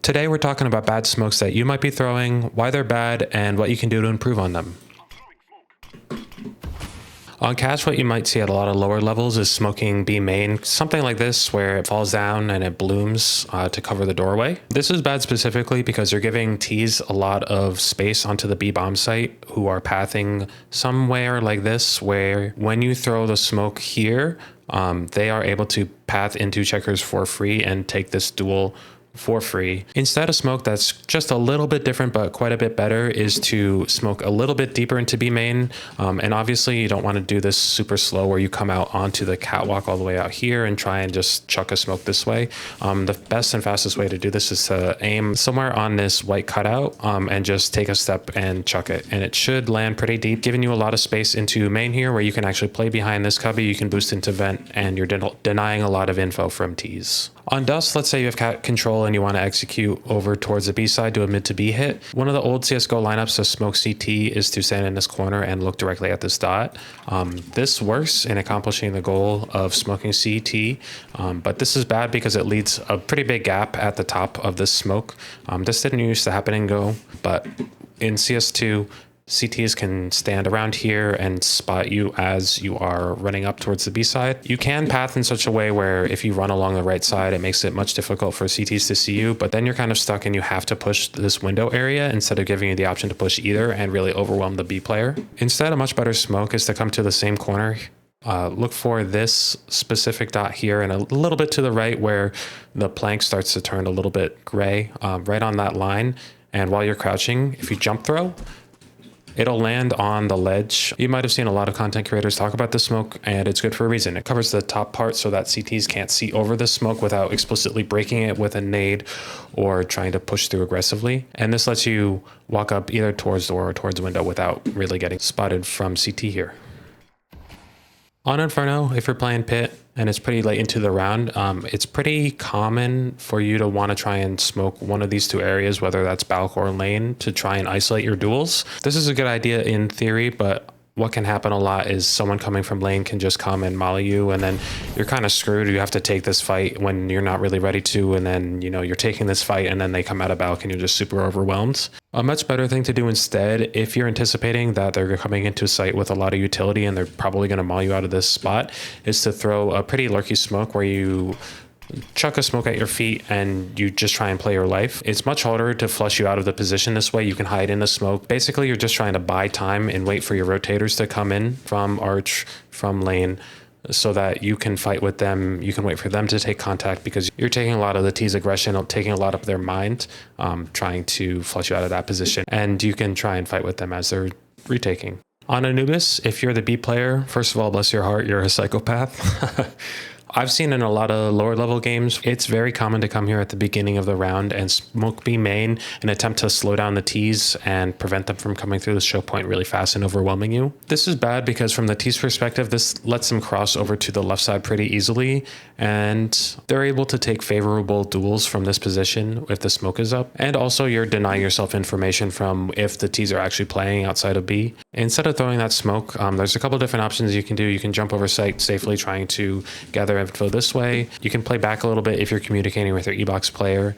Today we're talking about bad smokes that you might be throwing, why they're bad, and what you can do to improve on them. On cache, what you might see at a lot of lower levels is smoking B main, something like this where it falls down and it blooms to cover the doorway. This is bad specifically because you're giving Ts a lot of space onto the B bomb site who are pathing somewhere like this, where when you throw the smoke here, they are able to path into checkers for free and take this duel for free. Instead, a smoke that's just a little bit different but quite a bit better is to smoke a little bit deeper into B main, and obviously you don't want to do this super slow where you come out onto the catwalk all the way out here and try and just chuck a smoke this way. The best and fastest way to do this is to aim somewhere on this white cutout and just take a step and chuck it, and it should land pretty deep, giving you a lot of space into main here where you can actually play behind this cubby. You can boost into vent and you're denying a lot of info from Ts. On dust, let's say you have control and you want to execute over towards the B side, do a mid to B hit. One of the old CSGO lineups to smoke CT is to stand in this corner and look directly at this dot. This works in accomplishing the goal of smoking CT, but this is bad because it leads a pretty big gap at the top of this smoke. This didn't used to happen in Go, but in CS2, CTs can stand around here and spot you as you are running up towards the B side. You can path in such a way where if you run along the right side, it makes it much difficult for CTs to see you, but then you're kind of stuck and you have to push this window area instead of giving you the option to push either and really overwhelm the B player. Instead, a much better smoke is to come to the same corner. Look for this specific dot here and a little bit to the right where the plank starts to turn a little bit gray, right on that line. And while you're crouching, if you jump throw, it'll land on the ledge. You might have seen a lot of content creators talk about the smoke, and it's good for a reason. It covers the top part so that CTs can't see over the smoke without explicitly breaking it with a nade or trying to push through aggressively. And this lets you walk up either towards door or towards window without really getting spotted from CT here. On Inferno, if you're playing pit and it's pretty late into the round, it's pretty common for you to want to try and smoke one of these two areas, whether that's balc or lane, to try and isolate your duels. This is a good idea in theory, but what can happen a lot is someone coming from lane can just come and molly you, and then you're kind of screwed. You have to take this fight when you're not really ready to, and then you're taking this fight and then they come out of balc and you're just super overwhelmed. A much better thing to do instead, if you're anticipating that they're coming into a site with a lot of utility and they're probably going to maul you out of this spot, is to throw a pretty lurky smoke where you chuck a smoke at your feet and you just try and play your life. It's much harder to flush you out of the position this way. You can hide in the smoke. Basically, you're just trying to buy time and wait for your rotators to come in from arch, from lane, so that you can fight with them. You can wait for them to take contact because you're taking a lot of the T's aggression, taking a lot of their mind, trying to flush you out of that position. And you can try and fight with them as they're retaking. On Anubis, if you're the B player, first of all, bless your heart, you're a psychopath. I've seen in a lot of lower level games, it's very common to come here at the beginning of the round and smoke B main and attempt to slow down the Ts and prevent them from coming through the choke point really fast and overwhelming you. This is bad because from the T's perspective, this lets them cross over to the left side pretty easily, and they're able to take favorable duels from this position if the smoke is up. And also you're denying yourself information from if the Ts are actually playing outside of B. Instead of throwing that smoke, there's a couple different options you can do. You can jump over site safely trying to gather info this way. You can play back a little bit if you're communicating with your E-box player,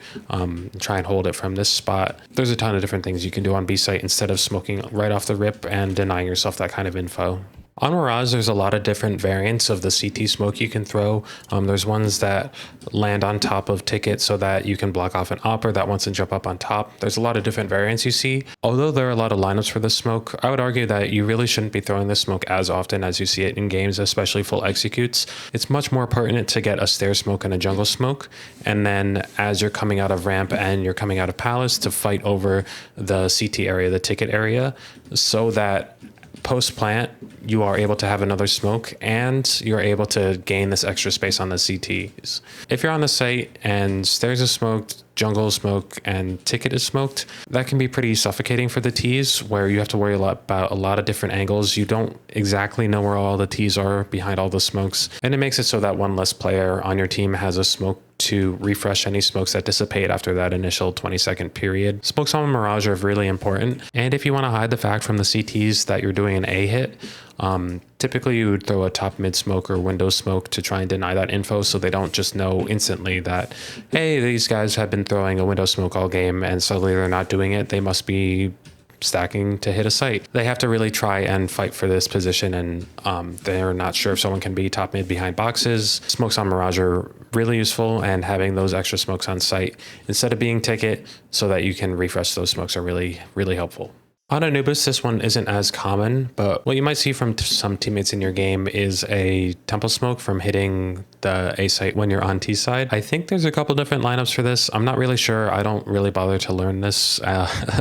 try and hold it from this spot. There's a ton of different things you can do on B site instead of smoking right off the rip and denying yourself that kind of info. On Mirage, there's a lot of different variants of the CT smoke you can throw. There's ones that land on top of ticket so that you can block off an opper that wants to jump up on top. There's a lot of different variants you see. Although there are a lot of lineups for this smoke, I would argue that you really shouldn't be throwing this smoke as often as you see it in games, especially full executes. It's much more pertinent to get a stair smoke and a jungle smoke, and then as you're coming out of ramp and you're coming out of palace, to fight over the CT area, the ticket area, so that post plant you are able to have another smoke and you're able to gain this extra space on the CTs. If you're on the site and stairs are smoked, jungle is smoked, and ticket is smoked, that can be pretty suffocating for the Ts, where you have to worry about a lot of different angles. You don't exactly know where all the Ts are behind all the smokes, and it makes it so that one less player on your team has a smoke to refresh any smokes that dissipate after that initial 20-second period. Smokes on Mirage are really important. And if you want to hide the fact from the CTs that you're doing an A hit, typically you would throw a top mid smoke or window smoke to try and deny that info so they don't just know instantly that, hey, these guys have been throwing a window smoke all game and suddenly they're not doing it. They must be stacking to hit a site. They have to really try and fight for this position, and they're not sure if someone can be top mid behind boxes. Smokes on Mirage are really useful, and having those extra smokes on site instead of being ticket so that you can refresh those smokes are really, really helpful. On Anubis, this one isn't as common, but what you might see from some teammates in your game is a temple smoke from hitting the A site when you're on T side. I think there's a couple different lineups for this. I'm not really sure. I don't really bother to learn this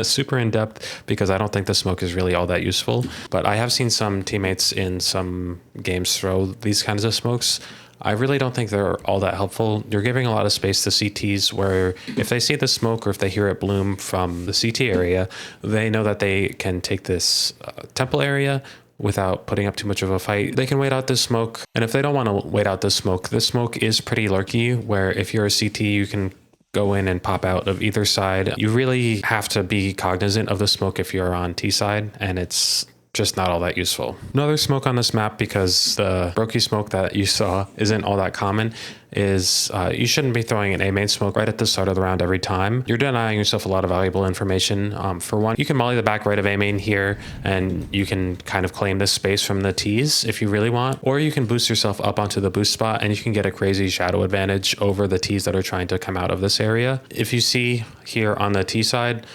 super in depth because I don't think the smoke is really all that useful. But I have seen some teammates in some games throw these kinds of smokes. I really don't think they're all that helpful. You're giving a lot of space to CTs where if they see the smoke or if they hear it bloom from the CT area, they know that they can take this temple area without putting up too much of a fight. They can wait out this smoke. And if they don't want to wait out this smoke is pretty lurky, where if you're a CT, you can go in and pop out of either side. You really have to be cognizant of the smoke if you're on T side, and it's just not all that useful. Another smoke on this map, because the brokey smoke that you saw isn't all that common, is you shouldn't be throwing an A main smoke right at the start of the round every time. You're denying yourself a lot of valuable information. For one, you can molly the back right of A main here, and you can kind of claim this space from the T's if you really want, or you can boost yourself up onto the boost spot and you can get a crazy shadow advantage over the T's that are trying to come out of this area. If you see here on the T side,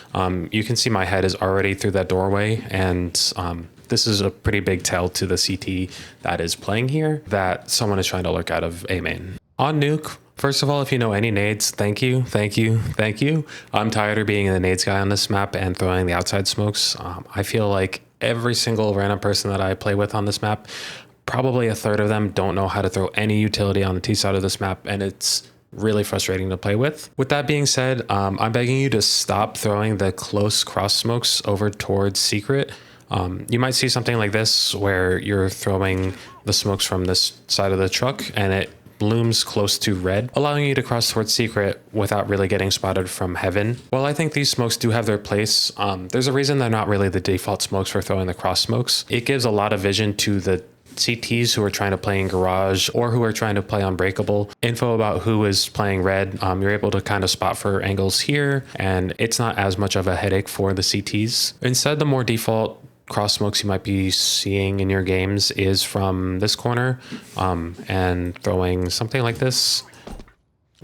you can see my head is already through that doorway, and this is a pretty big tell to the CT that is playing here that someone is trying to lurk out of A main. On Nuke, first of all, if you know any nades, thank you. I'm tired of being the nades guy on this map and throwing the outside smokes. I feel like every single random person that I play with on this map, probably a third of them don't know how to throw any utility on the T side of this map, and it's really frustrating to play with. With that being said, I'm begging you to stop throwing the close cross smokes over towards secret. You might see something like this where you're throwing the smokes from this side of the truck and it blooms close to red, allowing you to cross towards secret without really getting spotted from heaven. While I think these smokes do have their place, there's a reason they're not really the default smokes for throwing the cross smokes. It gives a lot of vision to the CTs who are trying to play in Garage or who are trying to play Unbreakable. Info about who is playing red, you're able to kind of spot for angles here, and it's not as much of a headache for the CTs. Instead, the more default cross smokes you might be seeing in your games is from this corner, and throwing something like this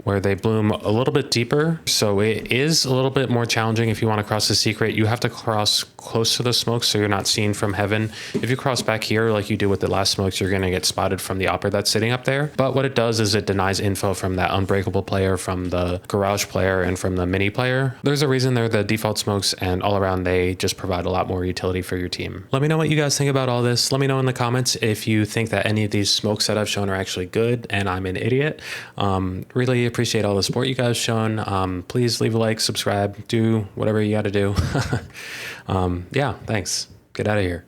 where they bloom a little bit deeper. So it is a little bit more challenging if you want to cross the secret. You have to cross close to the smoke so you're not seen from heaven. If you cross back here like you do with the last smokes, you're going to get spotted from the opera that's sitting up there. But what it does is it denies info from that Unbreakable player, from the Garage player, and from the Mini player. There's a reason they're the default smokes, and all around they just provide a lot more utility for your team. Let me know what you guys think about all this. Let me know in the comments if you think that any of these smokes that I've shown are actually good and I'm an idiot. Really appreciate all the support you guys shown. Please leave a like, subscribe, do whatever you got to do. Yeah, thanks. Get out of here.